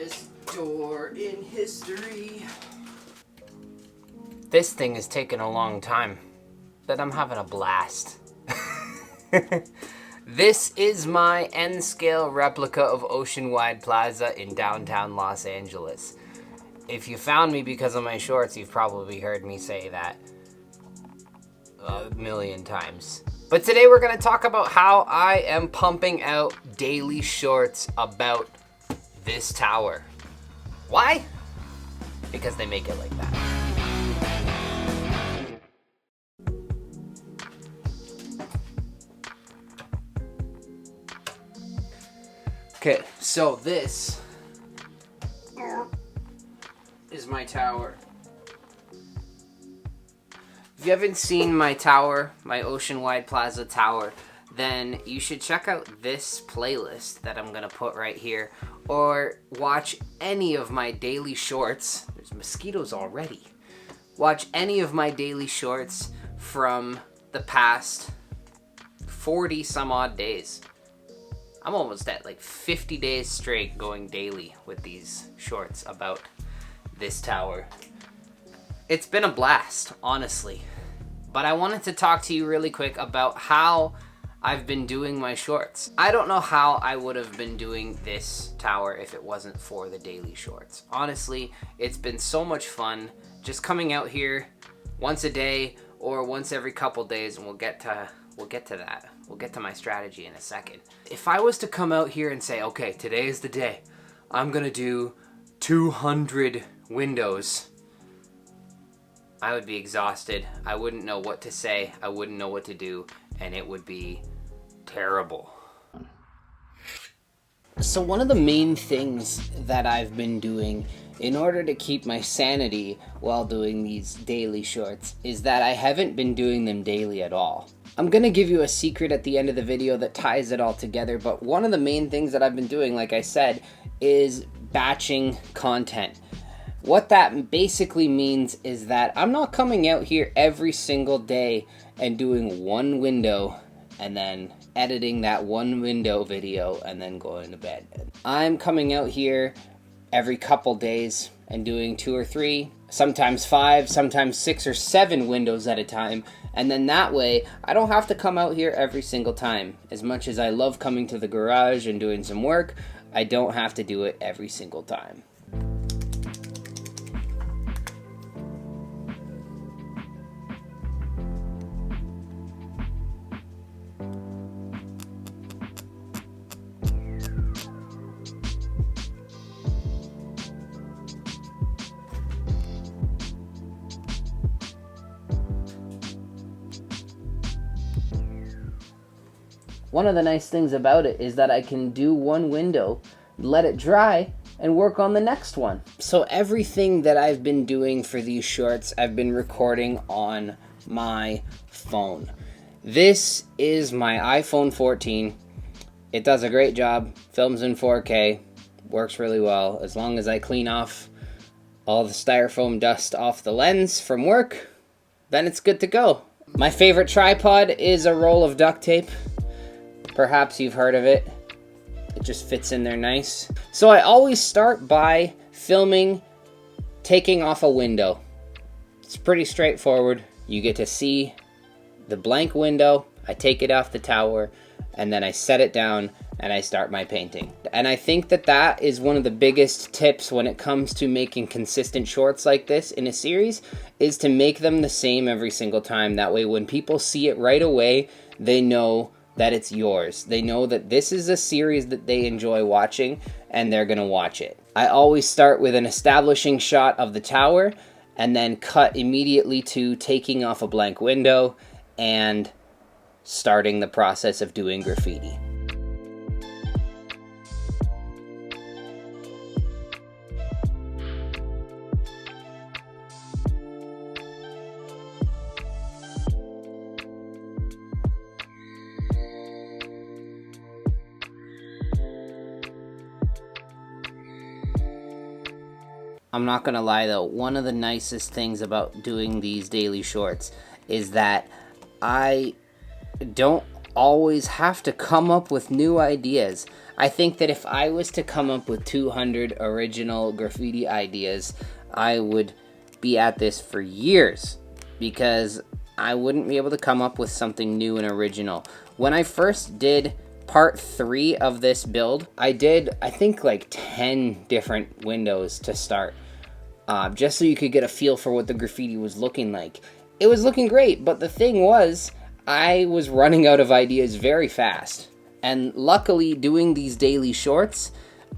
loudest door in history. This thing is taking a long time, but I'm having a blast. This is my N-scale replica of Oceanwide Plaza in downtown Los Angeles. If you found me because of my shorts, you've probably heard me say that a million times. But today we're going to talk about how I am pumping out daily shorts about this tower. Why? Because they make it like that. Okay, so this is my tower. If you haven't seen my tower, my Oceanwide Plaza tower, then you should check out this playlist that I'm gonna put right here, or watch any of my daily shorts. There's mosquitoes already. Watch any of my daily shorts from the past 40 some odd days. I'm almost at like 50 days straight going daily with these shorts about this tower. It's been a blast, honestly. But I wanted to talk to you really quick about how I've been doing my shorts. I don't know how I would have been doing this tower if it wasn't for the daily shorts. Honestly, it's been so much fun just coming out here once a day or once every couple days, and we'll get to that. We'll get to my strategy in a second. If I was to come out here and say, okay, today is the day, I'm gonna do 200 windows, I would be exhausted. I wouldn't know what to say. I wouldn't know what to do, and it would be terrible. So one of the main things that I've been doing in order to keep my sanity while doing these daily shorts is that I haven't been doing them daily at all. I'm gonna give you a secret at the end of the video that ties it all together, but one of the main things that I've been doing, like I said, is batching content. What that basically means is that I'm not coming out here every single day and doing one window and then editing that one window video and then going to bed. I'm coming out here every couple days and doing 2 or 3, sometimes 5, sometimes 6 or 7 windows at a time. And then that way, I don't have to come out here every single time. As much as I love coming to the garage and doing some work, I don't have to do it every single time. One of the nice things about it is that I can do one window, let it dry, and work on the next one. So everything that I've been doing for these shorts, I've been recording on my phone. This is my iPhone 14. It does a great job, films in 4K, works really well. As long as I clean off all the styrofoam dust off the lens from work, then it's good to go. My favorite tripod is a roll of duct tape. Perhaps you've heard of it. It just fits in there nice. So I always start by filming taking off a window. It's pretty straightforward. You get to see the blank window, I take it off the tower, and then I set it down and I start my painting. And I think that that is one of the biggest tips when it comes to making consistent shorts like this in a series, is to make them the same every single time. That way when people see it right away, they know that it's yours. They know that this is a series that they enjoy watching and they're gonna watch it. I always start with an establishing shot of the tower and then cut immediately to taking off a blank window and starting the process of doing graffiti. I'm not gonna lie though, one of the nicest things about doing these daily shorts is that I don't always have to come up with new ideas. I think that if I was to come up with 200 original graffiti ideas, I would be at this for years, because I wouldn't be able to come up with something new and original. When I first did part 3 of this build, I did, I think, like 10 different windows to start, just so you could get a feel for what the graffiti was looking like. It was looking great, but the thing was, I was running out of ideas very fast. And luckily, doing these daily shorts,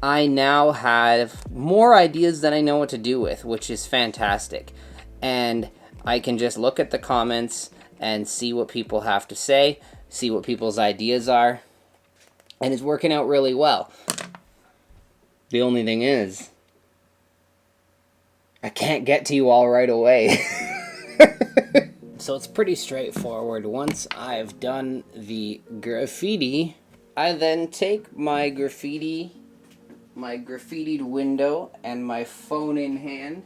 I now have more ideas than I know what to do with, which is fantastic. And I can just look at the comments and see what people have to say, see what people's ideas are, and it's working out really well. The only thing is, I can't get to you all right away. So it's pretty straightforward. Once I've done the graffiti, I then take my graffitied window and my phone in hand,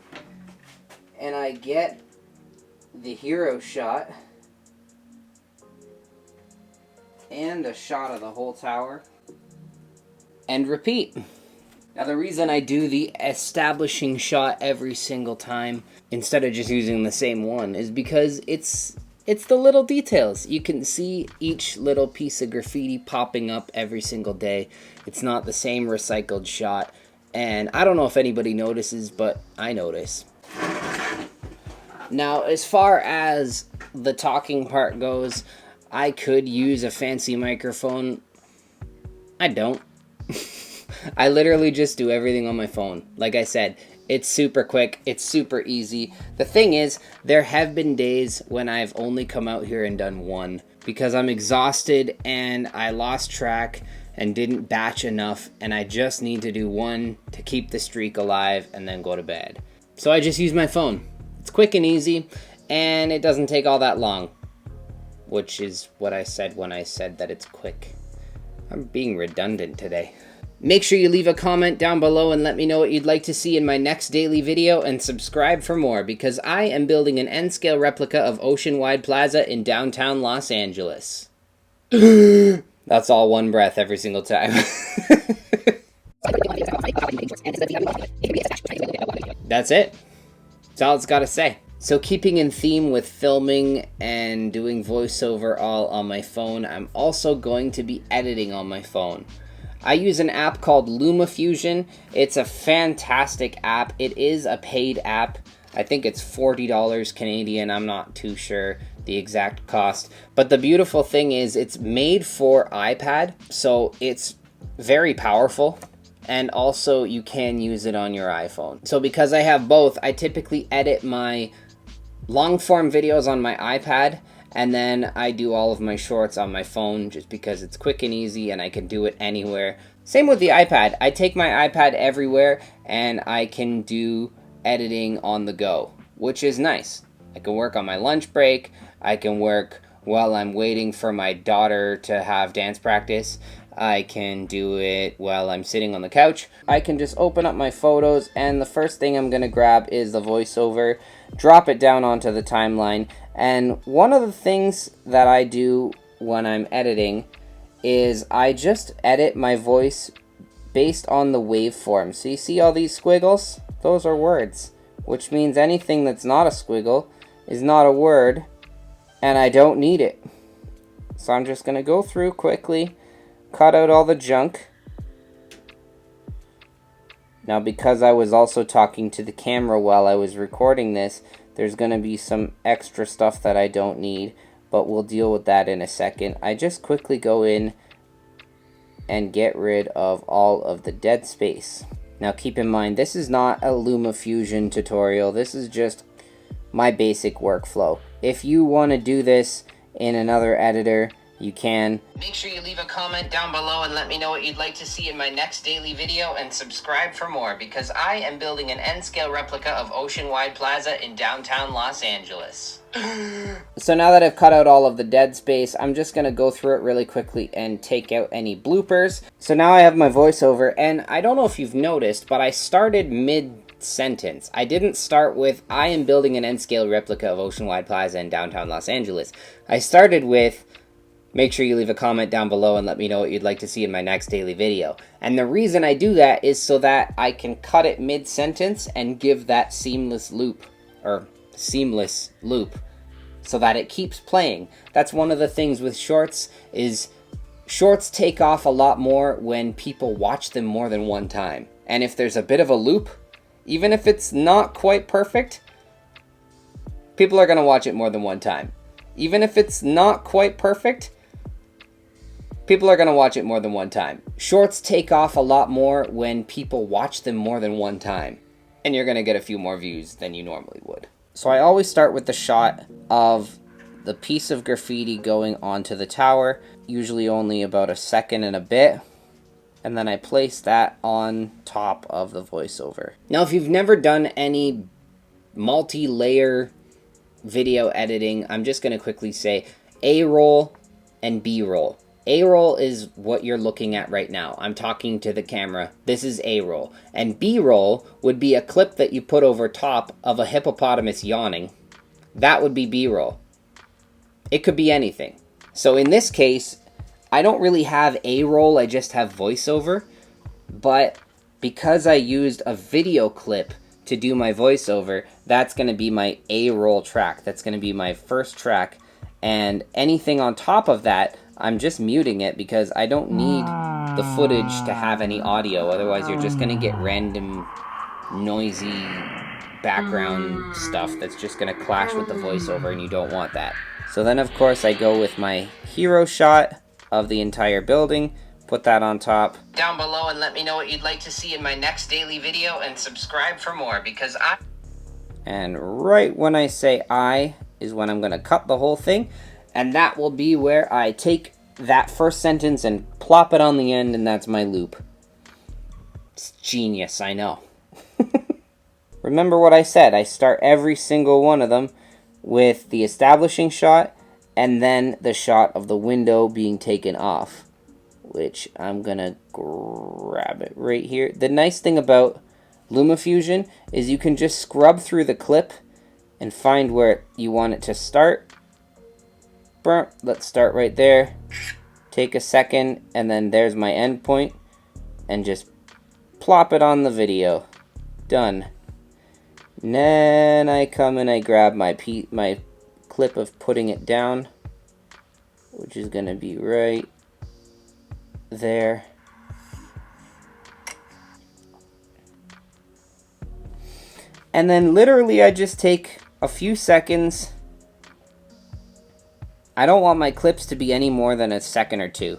and I get the hero shot and a shot of the whole tower, and repeat. Now, the reason I do the establishing shot every single time instead of just using the same one is because it's the little details. You can see each little piece of graffiti popping up every single day. It's not the same recycled shot, and I don't know if anybody notices, but I notice. Now, as far as the talking part goes, I could use a fancy microphone. I don't. I literally just do everything on my phone. Like I said, it's super quick, it's super easy. The thing is, there have been days when I've only come out here and done one because I'm exhausted and I lost track and didn't batch enough, and I just need to do one to keep the streak alive and then go to bed. So I just use my phone. It's quick and easy, and it doesn't take all that long, which is what I said when I said that it's quick. I'm being redundant today. Make sure you leave a comment down below and let me know what you'd like to see in my next daily video, and subscribe for more, because I am building an N-scale replica of Oceanwide Plaza in downtown Los Angeles. That's all one breath every single time. That's it. That's all it's got to say. So keeping in theme with filming and doing voiceover all on my phone, I'm also going to be editing on my phone. I use an app called LumaFusion. It's a fantastic app. It is a paid app. I think it's $40 Canadian. I'm not too sure the exact cost. But the beautiful thing is it's made for iPad, so it's very powerful. And also you can use it on your iPhone. So because I have both, I typically edit my long form videos on my iPad, and then I do all of my shorts on my phone just because it's quick and easy and I can do it anywhere. Same with the iPad. I take my iPad everywhere and I can do editing on the go, which is nice. I can work on my lunch break. I can work while I'm waiting for my daughter to have dance practice. I can do it while I'm sitting on the couch. I can just open up my photos, and the first thing I'm gonna grab is the voiceover, drop it down onto the timeline. And one of the things that I do when I'm editing is I just edit my voice based on the waveform. So you see all these squiggles? Those are words, which means anything that's not a squiggle is not a word, and I don't need it. So I'm just gonna go through quickly, cut out all the junk. Now, because I was also talking to the camera while I was recording this, there's going to be some extra stuff that I don't need, but we'll deal with that in a second. I just quickly go in and get rid of all of the dead space. Now keep in mind, this is not a LumaFusion tutorial. This is just my basic workflow. If you want to do this in another editor, you can. Make sure you leave a comment down below and let me know what you'd like to see in my next daily video, and subscribe for more, because I am building an N-scale replica of Oceanwide Plaza in downtown Los Angeles. So now that I've cut out all of the dead space, I'm just going to go through it really quickly and take out any bloopers. So now I have my voiceover, and I don't know if you've noticed, but I started mid-sentence. I didn't start with, I am building an N-scale replica of Oceanwide Plaza in downtown Los Angeles. I started with, make sure you leave a comment down below and let me know what you'd like to see in my next daily video. And the reason I do that is so that I can cut it mid-sentence and give that seamless loop, so that it keeps playing. That's one of the things with shorts, is shorts take off a lot more when people watch them more than one time. And if there's a bit of a loop, even if it's not quite perfect, people are going to watch it more than one time. Even if it's not quite perfect, people are going to watch it more than one time. Shorts take off a lot more when people watch them more than one time. And you're going to get a few more views than you normally would. So I always start with the shot of the piece of graffiti going onto the tower, usually only about a second and a bit. And then I place that on top of the voiceover. Now, if you've never done any multi-layer video editing, I'm just going to quickly say A-roll and B-roll. A-roll is what you're looking at right now. I'm talking to the camera. This is A-roll. And B-roll would be a clip that you put over top of a hippopotamus yawning. That would be B-roll. It could be anything. So in this case, I don't really have A-roll, I just have voiceover. But because I used a video clip to do my voiceover, that's going to be my A-roll track. That's going to be my first track. And anything on top of that, I'm just muting it because I don't need the footage to have any audio. Otherwise, you're just going to get random, noisy background stuff that's just going to clash with the voiceover, and you don't want that. So then, of course, I go with my hero shot of the entire building. Put that on top. Down below and let me know what you'd like to see in my next daily video, and subscribe for more, because And right when I say I is when I'm going to cut the whole thing. And that will be where I take that first sentence and plop it on the end, and that's my loop. It's genius, I know. Remember what I said. I start every single one of them with the establishing shot and then the shot of the window being taken off, which I'm going to grab it right here. The nice thing about LumaFusion is you can just scrub through the clip and find where you want it to start. Let's start right there. Take a second, and then there's my end point, and just plop it on the video. Done. And then I come and I grab my clip of putting it down, which is going to be right there. And then literally I just take a few seconds. I don't want my clips to be any more than a second or two,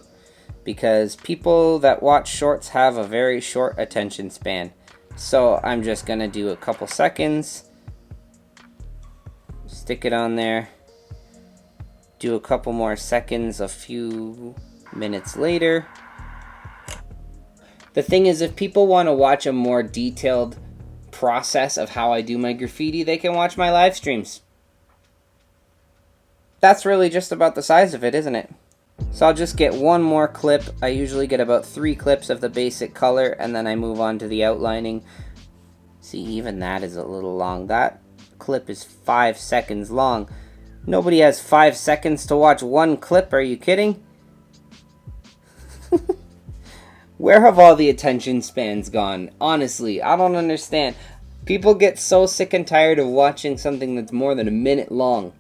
because people that watch shorts have a very short attention span. So I'm just going to do a couple seconds, stick it on there, do a couple more seconds a few minutes later. The thing is, if people want to watch a more detailed process of how I do my graffiti, they can watch my live streams. That's really just about the size of it, isn't it? So I'll just get one more clip. I usually get about 3 clips of the basic color, and then I move on to the outlining. See, even that is a little long. That clip is 5 seconds long. Nobody has 5 seconds to watch one clip, are you kidding? Where have all the attention spans gone? Honestly, I don't understand. People get so sick and tired of watching something that's more than a minute long.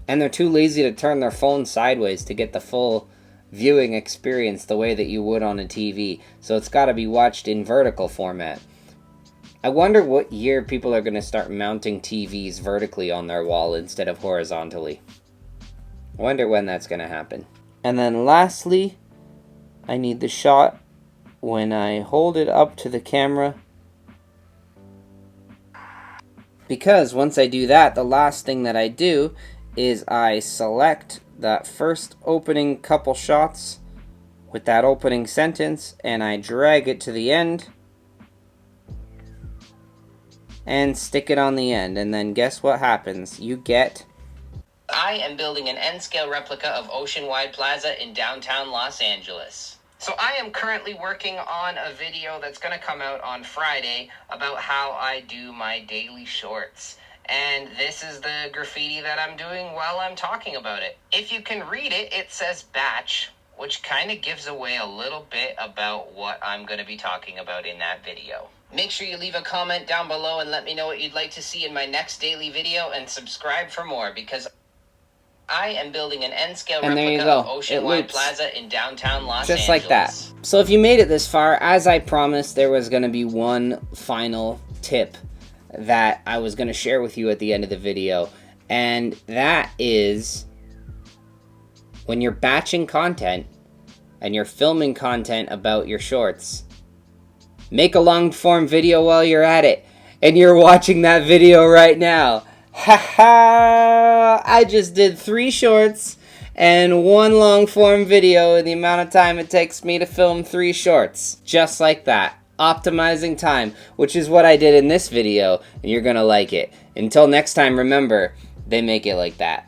And they're too lazy to turn their phone sideways to get the full viewing experience the way that you would on a TV. So it's got to be watched in vertical format. I wonder what year people are going to start mounting TVs vertically on their wall instead of horizontally. I wonder when that's going to happen. And then lastly, I need the shot when I hold it up to the camera. Because once I do that, the last thing that I do is I select that first opening couple shots with that opening sentence, and I drag it to the end and stick it on the end, and then guess what happens? You get... I am building an N-scale replica of Oceanwide Plaza in downtown Los Angeles. So I am currently working on a video that's going to come out on Friday about how I do my daily shorts. And this is the graffiti that I'm doing while I'm talking about it. If you can read it, it says batch, which kind of gives away a little bit about what I'm going to be talking about in that video. Make sure you leave a comment down below and let me know what you'd like to see in my next daily video, and subscribe for more, because I am building an N-scale replica of Oceanwide Plaza in downtown Los Angeles. Just like that. So if you made it this far, as I promised, there was going to be one final tip that I was going to share with you at the end of the video. And that is, when you're batching content and you're filming content about your shorts, make a long form video while you're at it. And you're watching that video right now. Haha! I just did 3 shorts and 1 long form video in the amount of time it takes me to film 3 shorts. Just like that. Optimizing time, which is what I did in this video, and you're gonna like it. Until next time, remember, they make it like that.